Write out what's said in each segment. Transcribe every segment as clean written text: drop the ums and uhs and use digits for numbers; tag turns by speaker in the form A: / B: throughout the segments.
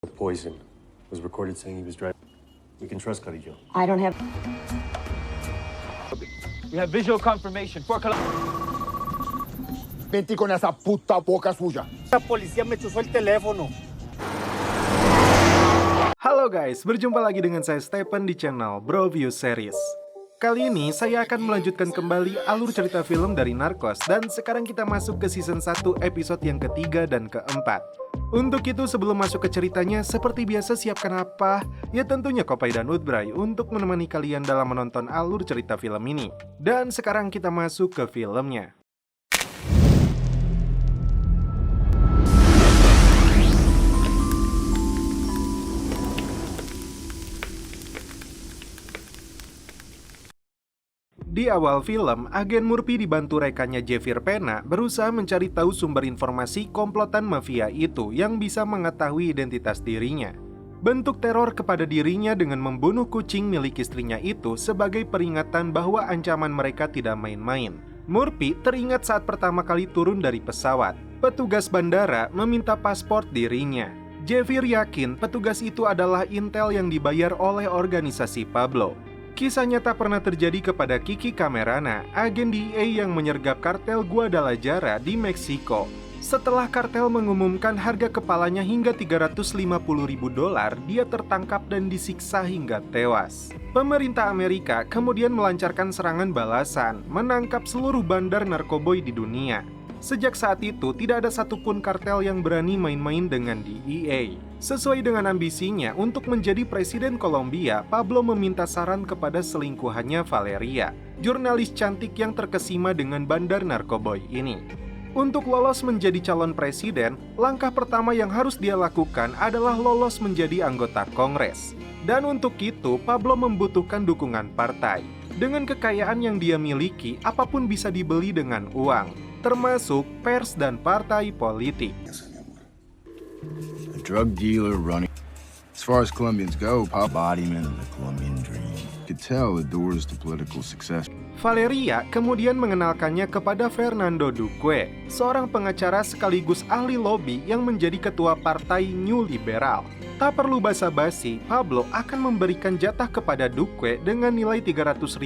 A: Poison was recorded saying he was driving. We can trust Cuddy Joe.
B: I don't have.
C: We have visual confirmation.
D: 20 con esa puta boca suya.
E: La policía me chuzó el teléfono.
F: Halo guys, berjumpa lagi dengan saya Stephen di channel Bro View Series. Kali ini saya akan melanjutkan kembali alur cerita film dari Narcos, dan sekarang kita masuk ke season 1 episode yang ketiga dan keempat. Untuk itu sebelum masuk ke ceritanya, seperti biasa siapkan apa? Ya tentunya Kopai dan Udbray untuk menemani kalian dalam menonton alur cerita film ini. Dan sekarang kita masuk ke filmnya. Di awal film, agen Murphy dibantu rekannya Javier Pena berusaha mencari tahu sumber informasi komplotan mafia itu yang bisa mengetahui identitas dirinya. Bentuk teror kepada dirinya dengan membunuh kucing milik istrinya itu sebagai peringatan bahwa ancaman mereka tidak main-main. Murphy teringat saat pertama kali turun dari pesawat. Petugas bandara meminta paspor dirinya. Javier yakin petugas itu adalah intel yang dibayar oleh organisasi Pablo. Kisah nyata pernah terjadi kepada Kiki Camarena, agen DEA yang menyergap kartel Guadalajara di Meksiko. Setelah kartel mengumumkan harga kepalanya hingga $350.000, dia tertangkap dan disiksa hingga tewas. Pemerintah Amerika kemudian melancarkan serangan balasan, menangkap seluruh bandar narkoboy di dunia. Sejak saat itu, tidak ada satupun kartel yang berani main-main dengan DEA. Sesuai dengan ambisinya untuk menjadi presiden Kolombia, Pablo meminta saran kepada selingkuhannya Valeria, jurnalis cantik yang terkesima dengan bandar narkoboy ini. Untuk lolos menjadi calon presiden, langkah pertama yang harus dia lakukan adalah lolos menjadi anggota Kongres. Dan untuk itu, Pablo membutuhkan dukungan partai. Dengan kekayaan yang dia miliki, apapun bisa dibeli dengan uang, termasuk pers dan partai politik.
G: A drug dealer running. As far as Colombians go, embodiment of the Colombian dream. You could tell the doors to political success.
F: Valeria kemudian mengenalkannya kepada Fernando Duque, seorang pengacara sekaligus ahli lobi yang menjadi ketua partai New Liberal. Tak perlu basa-basi, Pablo akan memberikan jatah kepada Duque dengan nilai $300.000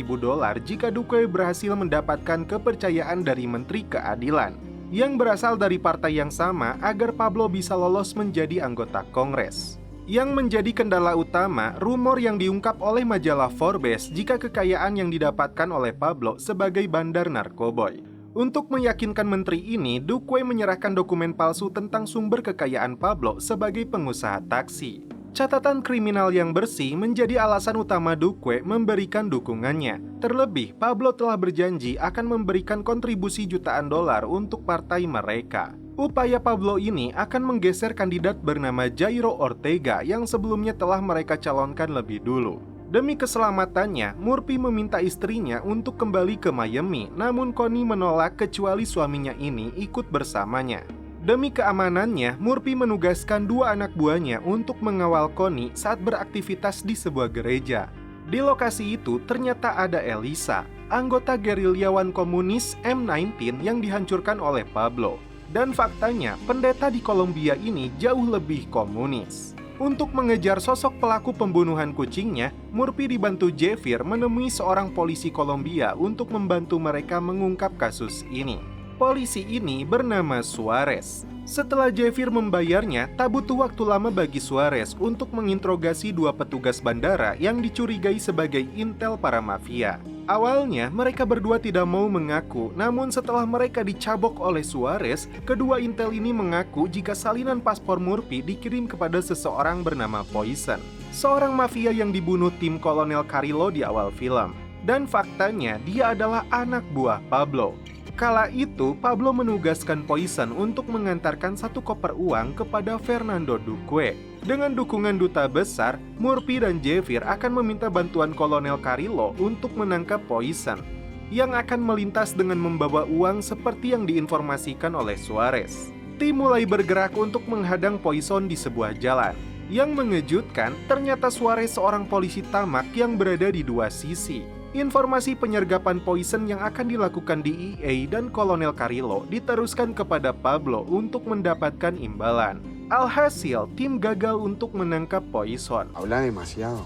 F: jika Duque berhasil mendapatkan kepercayaan dari Menteri Keadilan, yang berasal dari partai yang sama agar Pablo bisa lolos menjadi anggota Kongres. Yang menjadi kendala utama, rumor yang diungkap oleh majalah Forbes jika kekayaan yang didapatkan oleh Pablo sebagai bandar narkoboy. Untuk meyakinkan menteri ini, Duque menyerahkan dokumen palsu tentang sumber kekayaan Pablo sebagai pengusaha taksi. Catatan kriminal yang bersih menjadi alasan utama Duque memberikan dukungannya. Terlebih, Pablo telah berjanji akan memberikan kontribusi jutaan dolar untuk partai mereka. Upaya Pablo ini akan menggeser kandidat bernama Jairo Ortega yang sebelumnya telah mereka calonkan lebih dulu. Demi keselamatannya, Murphy meminta istrinya untuk kembali ke Miami, namun Connie menolak kecuali suaminya ini ikut bersamanya. Demi keamanannya, Murphy menugaskan dua anak buahnya untuk mengawal Connie saat beraktivitas di sebuah gereja. Di lokasi itu ternyata ada Elisa, anggota gerilyawan komunis M19 yang dihancurkan oleh Pablo. Dan faktanya, pendeta di Kolombia ini jauh lebih komunis. Untuk mengejar sosok pelaku pembunuhan kucingnya, Murphy dibantu Javier menemui seorang polisi Kolombia untuk membantu mereka mengungkap kasus ini. Polisi ini bernama Suarez. Setelah Javier membayarnya, tak butuh waktu lama bagi Suarez untuk menginterogasi dua petugas bandara yang dicurigai sebagai intel para mafia. Awalnya, mereka berdua tidak mau mengaku, namun setelah mereka dicabok oleh Suarez, kedua intel ini mengaku jika salinan paspor Murphy dikirim kepada seseorang bernama Poison, seorang mafia yang dibunuh tim Kolonel Carrillo di awal film. Dan faktanya, dia adalah anak buah Pablo. Kala itu, Pablo menugaskan Poison untuk mengantarkan satu koper uang kepada Fernando Duque. Dengan dukungan duta besar, Murphy dan Javier akan meminta bantuan Kolonel Carrillo untuk menangkap Poison, yang akan melintas dengan membawa uang seperti yang diinformasikan oleh Suarez. Tim mulai bergerak untuk menghadang Poison di sebuah jalan. Yang mengejutkan, ternyata Suarez seorang polisi tamak yang berada di dua sisi. Informasi penyergapan poison yang akan dilakukan DEA dan Kolonel Carrillo diteruskan kepada Pablo untuk mendapatkan imbalan. Alhasil, tim gagal untuk menangkap poison.
D: Habla demasiado.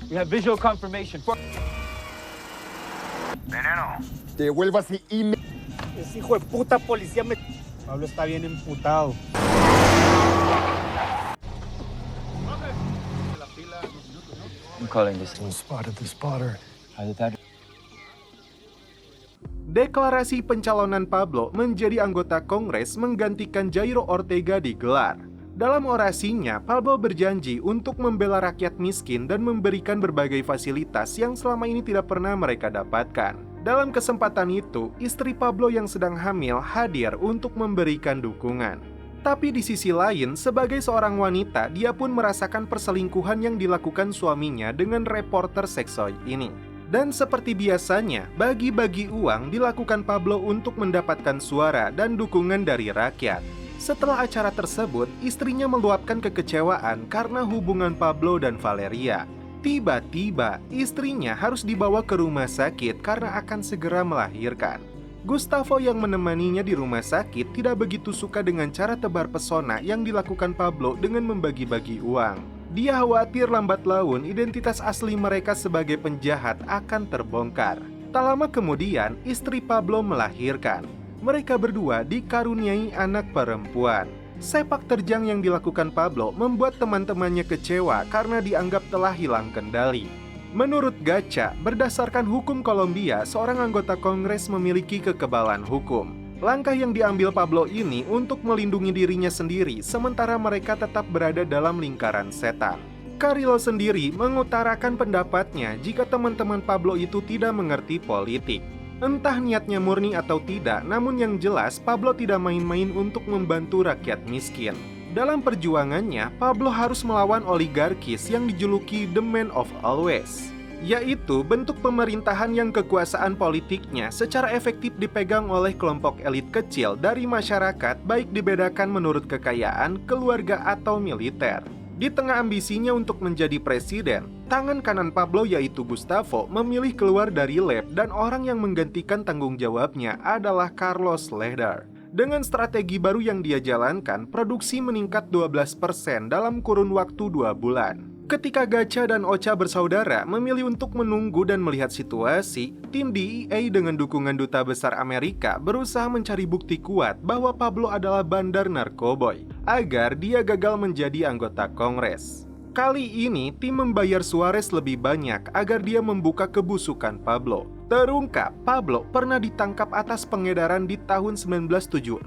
C: We have visual confirmation for...
D: Devuelva ese email.
E: Ese hijo de puta policía me... Pablo está bien emputado.
C: I'm calling this.
A: Spotted the spotter.
C: How did that...
F: Deklarasi pencalonan Pablo menjadi anggota Kongres menggantikan Jairo Ortega digelar. Dalam orasinya, Pablo berjanji untuk membela rakyat miskin dan memberikan berbagai fasilitas yang selama ini tidak pernah mereka dapatkan. Dalam kesempatan itu, istri Pablo yang sedang hamil hadir untuk memberikan dukungan. Tapi di sisi lain, sebagai seorang wanita, dia pun merasakan perselingkuhan yang dilakukan suaminya dengan reporter seksoid ini. Dan seperti biasanya, bagi-bagi uang dilakukan Pablo untuk mendapatkan suara dan dukungan dari rakyat. Setelah acara tersebut, istrinya meluapkan kekecewaan karena hubungan Pablo dan Valeria. Tiba-tiba, istrinya harus dibawa ke rumah sakit karena akan segera melahirkan. Gustavo yang menemaninya di rumah sakit tidak begitu suka dengan cara tebar pesona yang dilakukan Pablo dengan membagi-bagi uang. Dia khawatir lambat laun identitas asli mereka sebagai penjahat akan terbongkar. Tak lama kemudian, istri Pablo melahirkan. Mereka berdua dikaruniai anak perempuan. Sepak terjang yang dilakukan Pablo membuat teman-temannya kecewa karena dianggap telah hilang kendali. Menurut Gacha, berdasarkan hukum Kolombia, seorang anggota Kongres memiliki kekebalan hukum. Langkah yang diambil Pablo ini untuk melindungi dirinya sendiri, sementara mereka tetap berada dalam lingkaran setan. Carrillo sendiri mengutarakan pendapatnya jika teman-teman Pablo itu tidak mengerti politik. Entah niatnya murni atau tidak, namun yang jelas Pablo tidak main-main untuk membantu rakyat miskin. Dalam perjuangannya, Pablo harus melawan oligarkis yang dijuluki The Man of Always, yaitu bentuk pemerintahan yang kekuasaan politiknya secara efektif dipegang oleh kelompok elit kecil dari masyarakat, baik dibedakan menurut kekayaan, keluarga, atau militer. Di tengah ambisinya untuk menjadi presiden, tangan kanan Pablo yaitu Gustavo memilih keluar dari lab dan orang yang menggantikan tanggung jawabnya adalah Carlos Lehder. Dengan strategi baru yang dia jalankan, produksi meningkat 12% dalam kurun waktu 2 bulan. Ketika Gacha dan Ocha bersaudara memilih untuk menunggu dan melihat situasi, tim DEA dengan dukungan Duta Besar Amerika berusaha mencari bukti kuat bahwa Pablo adalah bandar narkoboy, agar dia gagal menjadi anggota Kongres. Kali ini, tim membayar Suarez lebih banyak agar dia membuka kebusukan Pablo. Terungkap, Pablo pernah ditangkap atas pengedaran di tahun 1976.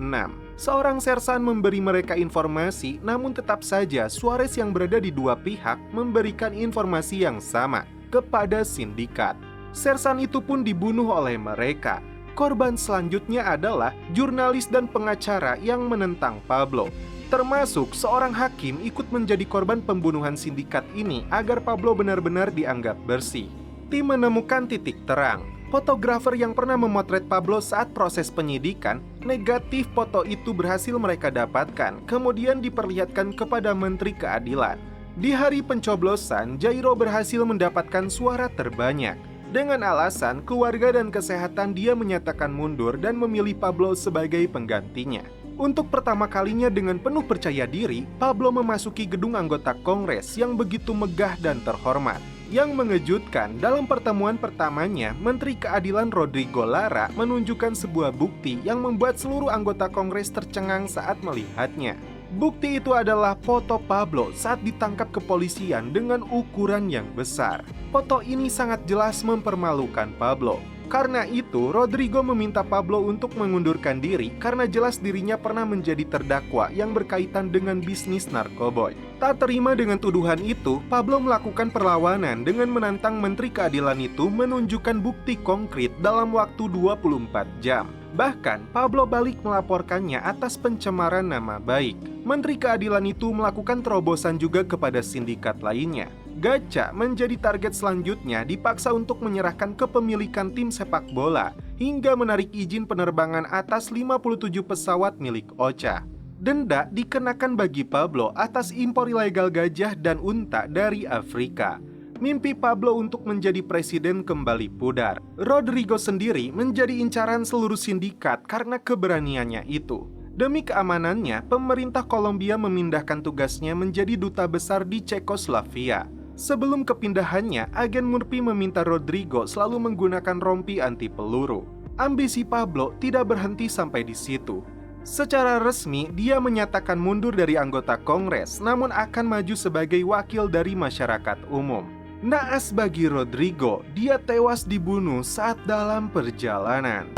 F: Seorang sersan memberi mereka informasi, namun tetap saja Suarez yang berada di dua pihak memberikan informasi yang sama kepada sindikat. Sersan itu pun dibunuh oleh mereka. Korban selanjutnya adalah jurnalis dan pengacara yang menentang Pablo. Termasuk seorang hakim ikut menjadi korban pembunuhan sindikat ini agar Pablo benar-benar dianggap bersih. Tim menemukan titik terang. Fotografer yang pernah memotret Pablo saat proses penyidikan, negatif foto itu berhasil mereka dapatkan, kemudian diperlihatkan kepada Menteri Keadilan. Di hari pencoblosan, Jairo berhasil mendapatkan suara terbanyak. Dengan alasan keluarga dan kesehatan, dia menyatakan mundur dan memilih Pablo sebagai penggantinya. Untuk pertama kalinya dengan penuh percaya diri, Pablo memasuki gedung anggota Kongres yang begitu megah dan terhormat. Yang mengejutkan, dalam pertemuan pertamanya, Menteri Keadilan Rodrigo Lara menunjukkan sebuah bukti yang membuat seluruh anggota Kongres tercengang saat melihatnya. Bukti itu adalah foto Pablo saat ditangkap kepolisian dengan ukuran yang besar. Foto ini sangat jelas mempermalukan Pablo. Karena itu, Rodrigo meminta Pablo untuk mengundurkan diri karena jelas dirinya pernah menjadi terdakwa yang berkaitan dengan bisnis narkoboy. Tak terima dengan tuduhan itu, Pablo melakukan perlawanan dengan menantang Menteri Keadilan itu menunjukkan bukti konkret dalam waktu 24 jam. Bahkan, Pablo balik melaporkannya atas pencemaran nama baik. Menteri Keadilan itu melakukan terobosan juga kepada sindikat lainnya. Gacha menjadi target selanjutnya dipaksa untuk menyerahkan kepemilikan tim sepak bola hingga menarik izin penerbangan atas 57 pesawat milik Ocha. Denda dikenakan bagi Pablo atas impor ilegal gajah dan unta dari Afrika. Mimpi Pablo untuk menjadi presiden kembali pudar. Rodrigo sendiri menjadi incaran seluruh sindikat karena keberaniannya itu. Demi keamanannya, pemerintah Kolombia memindahkan tugasnya menjadi duta besar di Cekoslovakia. Sebelum kepindahannya, agen Murphy meminta Rodrigo selalu menggunakan rompi anti peluru. Ambisi Pablo tidak berhenti sampai di situ. Secara resmi, dia menyatakan mundur dari anggota Kongres, namun akan maju sebagai wakil dari masyarakat umum. Naas bagi Rodrigo, dia tewas dibunuh saat dalam perjalanan.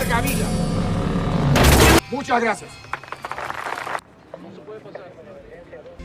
D: Muchas gracias.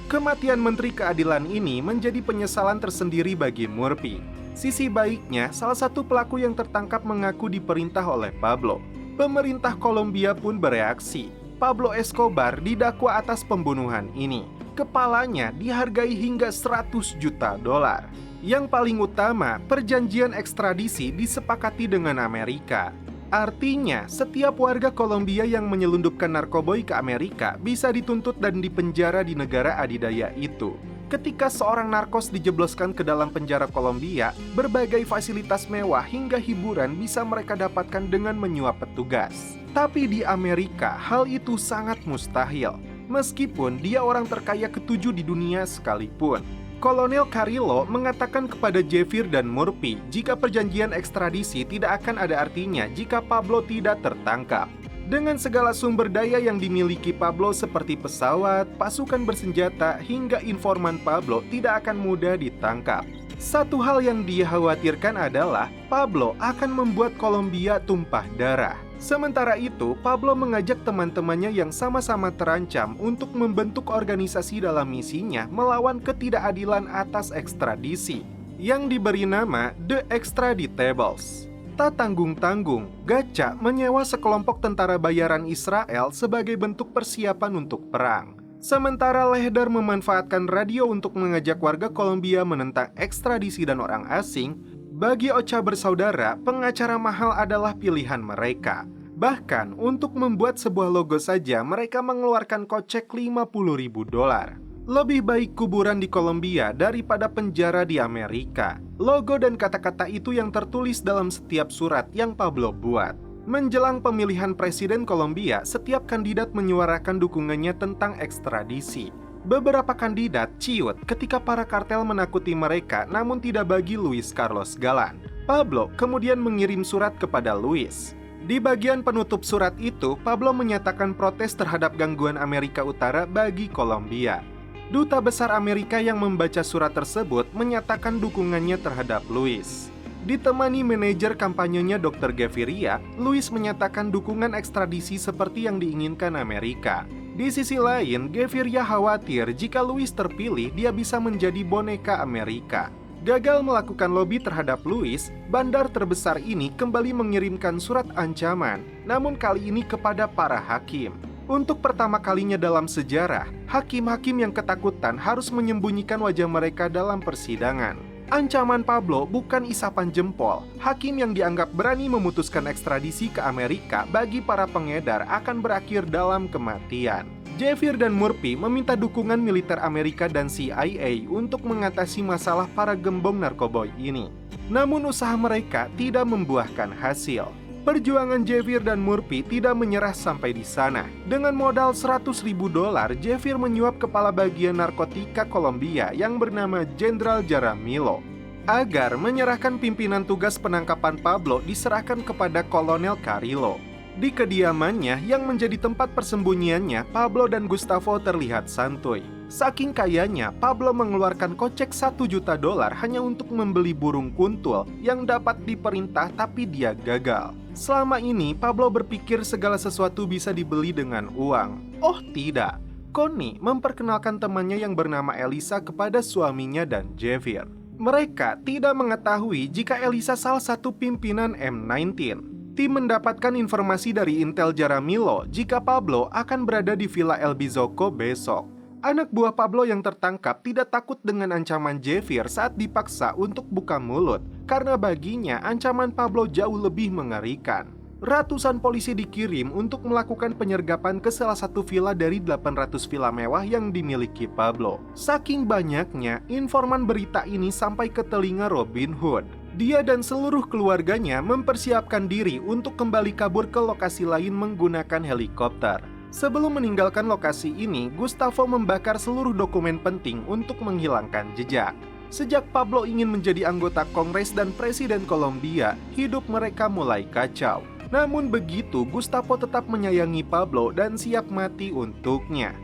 F: Kematian Menteri Keadilan ini menjadi penyesalan tersendiri bagi Murphy. Sisi baiknya, salah satu pelaku yang tertangkap mengaku diperintah oleh Pablo. Pemerintah Kolombia pun bereaksi. Pablo Escobar didakwa atas pembunuhan ini. Kepalanya dihargai hingga 100 juta dolar. Yang paling utama, perjanjian ekstradisi disepakati dengan Amerika. Artinya, setiap warga Kolombia yang menyelundupkan narkoboy ke Amerika bisa dituntut dan dipenjara di negara adidaya itu. Ketika seorang narkos dijebloskan ke dalam penjara Kolombia, berbagai fasilitas mewah hingga hiburan bisa mereka dapatkan dengan menyuap petugas. Tapi di Amerika, hal itu sangat mustahil. Meskipun dia orang terkaya ketujuh di dunia sekalipun. Kolonel Carrillo mengatakan kepada Javier dan Murphy jika perjanjian ekstradisi tidak akan ada artinya jika Pablo tidak tertangkap. Dengan segala sumber daya yang dimiliki Pablo seperti pesawat, pasukan bersenjata, hingga informan Pablo tidak akan mudah ditangkap. Satu hal yang dia khawatirkan adalah Pablo akan membuat Kolombia tumpah darah. Sementara itu, Pablo mengajak teman-temannya yang sama-sama terancam untuk membentuk organisasi dalam misinya melawan ketidakadilan atas ekstradisi, yang diberi nama The Extraditables. Tak tanggung-tanggung, Gacha menyewa sekelompok tentara bayaran Israel sebagai bentuk persiapan untuk perang. Sementara Lehder memanfaatkan radio untuk mengajak warga Kolombia menentang ekstradisi dan orang asing. Bagi Ocha bersaudara, pengacara mahal adalah pilihan mereka. Bahkan, untuk membuat sebuah logo saja, mereka mengeluarkan kocek 50.000 dolar. Lebih baik kuburan di Kolombia daripada penjara di Amerika. Logo dan kata-kata itu yang tertulis dalam setiap surat yang Pablo buat. Menjelang pemilihan presiden Kolombia, setiap kandidat menyuarakan dukungannya tentang ekstradisi. Beberapa kandidat ciut ketika para kartel menakuti mereka, namun tidak bagi Luis Carlos Galan. Pablo kemudian mengirim surat kepada Luis. Di bagian penutup surat itu, Pablo menyatakan protes terhadap gangguan Amerika Utara bagi Kolombia. Duta Besar Amerika yang membaca surat tersebut menyatakan dukungannya terhadap Luis. Ditemani manajer kampanyenya Dr. Gaviria, Luis menyatakan dukungan ekstradisi seperti yang diinginkan Amerika. Di sisi lain, Gaviria khawatir jika Luis terpilih, dia bisa menjadi boneka Amerika. Gagal melakukan lobi terhadap Luis, bandar terbesar ini kembali mengirimkan surat ancaman, namun kali ini kepada para hakim. Untuk pertama kalinya dalam sejarah, hakim-hakim yang ketakutan harus menyembunyikan wajah mereka dalam persidangan. Ancaman Pablo bukan isapan jempol. Hakim yang dianggap berani memutuskan ekstradisi ke Amerika bagi para pengedar akan berakhir dalam kematian. Javier dan Murphy meminta dukungan militer Amerika dan CIA untuk mengatasi masalah para gembong narkoboy ini. Namun usaha mereka tidak membuahkan hasil. Perjuangan Javier dan Murphy tidak menyerah sampai di sana. Dengan modal 100.000 dolar, Javier menyuap kepala bagian narkotika Kolombia yang bernama Jenderal Jaramillo. Agar menyerahkan pimpinan tugas penangkapan Pablo diserahkan kepada Kolonel Carrillo. Di kediamannya yang menjadi tempat persembunyiannya, Pablo dan Gustavo terlihat santuy. Saking kayanya, Pablo mengeluarkan kocek 1 juta dolar hanya untuk membeli burung kuntul yang dapat diperintah tapi dia gagal. Selama ini, Pablo berpikir segala sesuatu bisa dibeli dengan uang. Oh tidak, Connie memperkenalkan temannya yang bernama Elisa kepada suaminya dan Javier. Mereka tidak mengetahui jika Elisa salah satu pimpinan M19. Tim mendapatkan informasi dari Intel Jaramillo jika Pablo akan berada di Villa El Bizoco besok. Anak buah Pablo yang tertangkap tidak takut dengan ancaman Javier saat dipaksa untuk buka mulut, karena baginya ancaman Pablo jauh lebih mengerikan. ratusan polisi dikirim untuk melakukan penyergapan ke salah satu villa dari 800 villa mewah yang dimiliki Pablo. Saking banyaknya, informan berita ini sampai ke telinga Robin Hood. Dia dan seluruh keluarganya mempersiapkan diri untuk kembali kabur ke lokasi lain menggunakan helikopter. Sebelum meninggalkan lokasi ini, Gustavo membakar seluruh dokumen penting untuk menghilangkan jejak. Sejak Pablo ingin menjadi anggota Kongres dan Presiden Kolombia, hidup mereka mulai kacau. Namun begitu, Gustavo tetap menyayangi Pablo dan siap mati untuknya.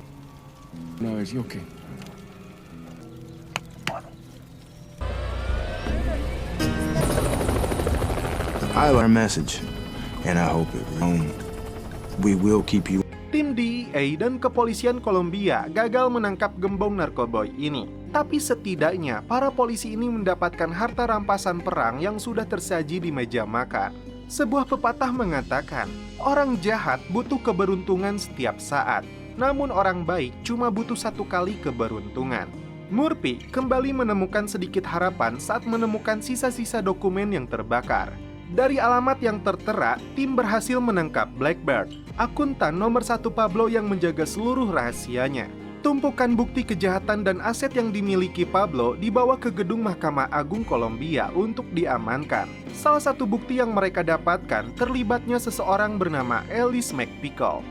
G: No, is he okay? I learned a message, and I hope it we will keep you.
F: Tim DEA dan kepolisian Kolombia gagal menangkap gembong narkoboy ini. Tapi setidaknya para polisi ini mendapatkan harta rampasan perang yang sudah tersaji di meja makan. Sebuah pepatah mengatakan, orang jahat butuh keberuntungan setiap saat, namun orang baik cuma butuh satu kali keberuntungan. Murphy kembali menemukan sedikit harapan saat menemukan sisa-sisa dokumen yang terbakar. Dari alamat yang tertera, tim berhasil menangkap Blackbird, akuntan nomor 1 Pablo yang menjaga seluruh rahasianya. Tumpukan bukti kejahatan dan aset yang dimiliki Pablo dibawa ke gedung Mahkamah Agung Kolombia untuk diamankan. Salah satu bukti yang mereka dapatkan terlibatnya seseorang bernama Ellis McPickle.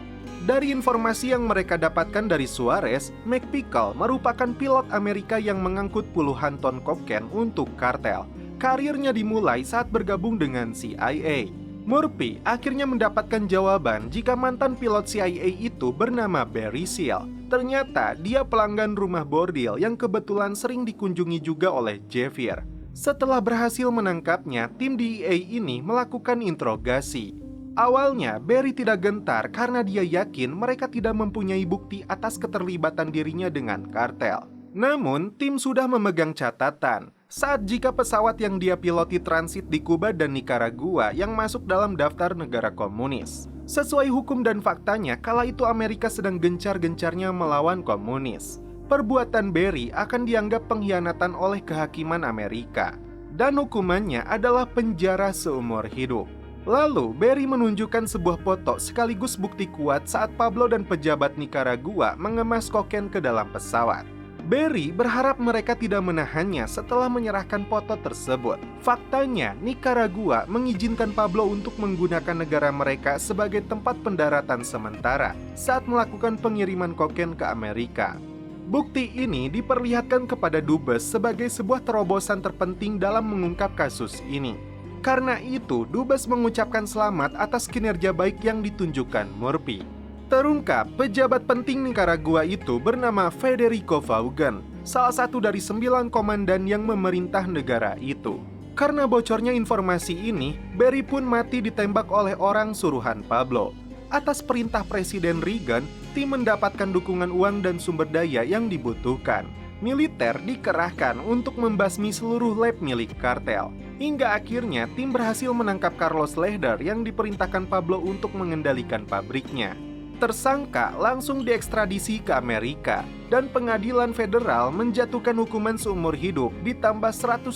F: Dari informasi yang mereka dapatkan dari Suarez, McPickle merupakan pilot Amerika yang mengangkut puluhan ton kokain untuk kartel. Karirnya dimulai saat bergabung dengan CIA. Murphy akhirnya mendapatkan jawaban jika mantan pilot CIA itu bernama Barry Seal. Ternyata dia pelanggan rumah bordil yang kebetulan sering dikunjungi juga oleh Javier. Setelah berhasil menangkapnya, tim DEA ini melakukan interogasi. Awalnya, Barry tidak gentar karena dia yakin mereka tidak mempunyai bukti atas keterlibatan dirinya dengan kartel. Namun, tim sudah memegang catatan saat jika pesawat yang dia piloti transit di Kuba dan Nicaragua yang masuk dalam daftar negara komunis. Sesuai hukum dan faktanya, kala itu Amerika sedang gencar-gencarnya melawan komunis. Perbuatan Barry akan dianggap pengkhianatan oleh kehakiman Amerika, dan hukumannya adalah penjara seumur hidup. Lalu, Barry menunjukkan sebuah foto sekaligus bukti kuat saat Pablo dan pejabat Nicaragua mengemas kokain ke dalam pesawat. Barry berharap mereka tidak menahannya setelah menyerahkan foto tersebut. Faktanya, Nicaragua mengizinkan Pablo untuk menggunakan negara mereka sebagai tempat pendaratan sementara saat melakukan pengiriman kokain ke Amerika. Bukti ini diperlihatkan kepada Dubes sebagai sebuah terobosan terpenting dalam mengungkap kasus ini. Karena itu, Dubes mengucapkan selamat atas kinerja baik yang ditunjukkan Murphy. Terungkap, pejabat penting Nicaragua itu bernama Federico Vaughan, salah satu dari 9 komandan yang memerintah negara itu. Karena bocornya informasi ini, Barry pun mati ditembak oleh orang suruhan Pablo. Atas perintah Presiden Reagan, tim mendapatkan dukungan uang dan sumber daya yang dibutuhkan. Militer dikerahkan untuk membasmi seluruh lab milik kartel. Hingga akhirnya tim berhasil menangkap Carlos Lehder yang diperintahkan Pablo untuk mengendalikan pabriknya. Tersangka langsung diekstradisi ke Amerika dan pengadilan federal menjatuhkan hukuman seumur hidup ditambah 135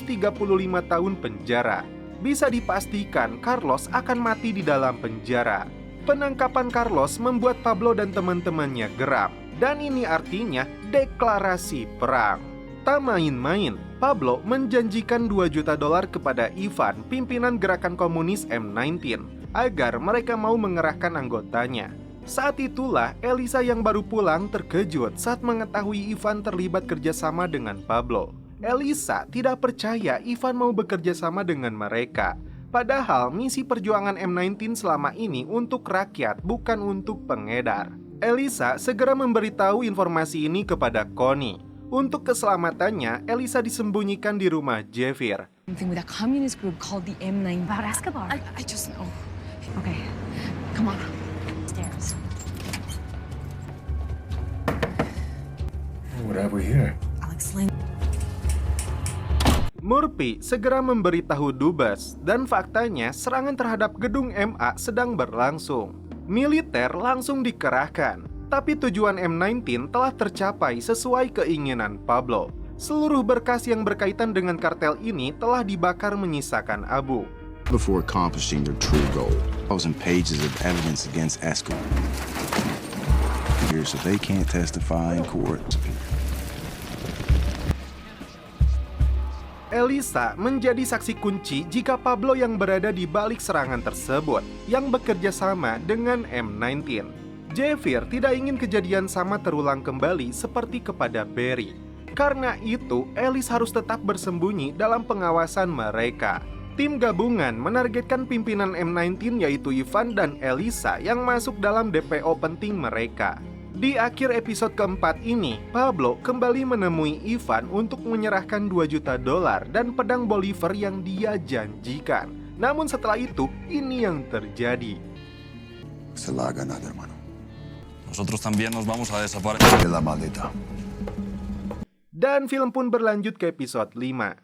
F: tahun penjara. Bisa dipastikan Carlos akan mati di dalam penjara. Penangkapan Carlos membuat Pablo dan teman-temannya geram, dan ini artinya deklarasi perang. Tak main-main, Pablo menjanjikan $2 juta kepada Ivan, pimpinan gerakan komunis M19, agar mereka mau mengerahkan anggotanya. Saat itulah Elisa yang baru pulang terkejut saat mengetahui Ivan terlibat kerjasama dengan Pablo. Elisa tidak percaya Ivan mau bekerja sama dengan mereka. Padahal misi perjuangan M19 selama ini untuk rakyat, bukan untuk pengedar. Elisa segera memberitahu informasi ini kepada Connie. Untuk keselamatannya, Elisa disembunyikan di rumah Javier.
B: Something with a communist group called the M9.
H: About Escobar.
B: I just know.
H: Okay, come on. Stairs.
G: What have we here?
B: I'll explain.
F: Murphy segera memberitahu Dubes, dan faktanya serangan terhadap gedung MA sedang berlangsung. Militer langsung dikerahkan, tapi tujuan M19 telah tercapai sesuai keinginan Pablo. Seluruh berkas yang berkaitan dengan kartel ini telah dibakar menyisakan abu.
G: Before accomplishing their true goal, 1,000 pages of evidence against Esco. Here, so they can't testify in court.
F: Elisa menjadi saksi kunci jika Pablo yang berada di balik serangan tersebut, yang bekerja sama dengan M19. Javier tidak ingin kejadian sama terulang kembali seperti kepada Barry. Karena itu, Ellis harus tetap bersembunyi dalam pengawasan mereka. Tim gabungan menargetkan pimpinan M19 yaitu Ivan dan Elisa yang masuk dalam DPO penting mereka. Di akhir episode keempat ini, Pablo kembali menemui Ivan untuk menyerahkan $2 juta dan pedang Bolivar yang dia janjikan. Namun setelah itu, ini yang terjadi.
D: Se la ha ganado, hermano.
I: Nosotros también nos vamos a desaparecer.
D: De la maleta.
F: Dan film pun berlanjut ke episode 5.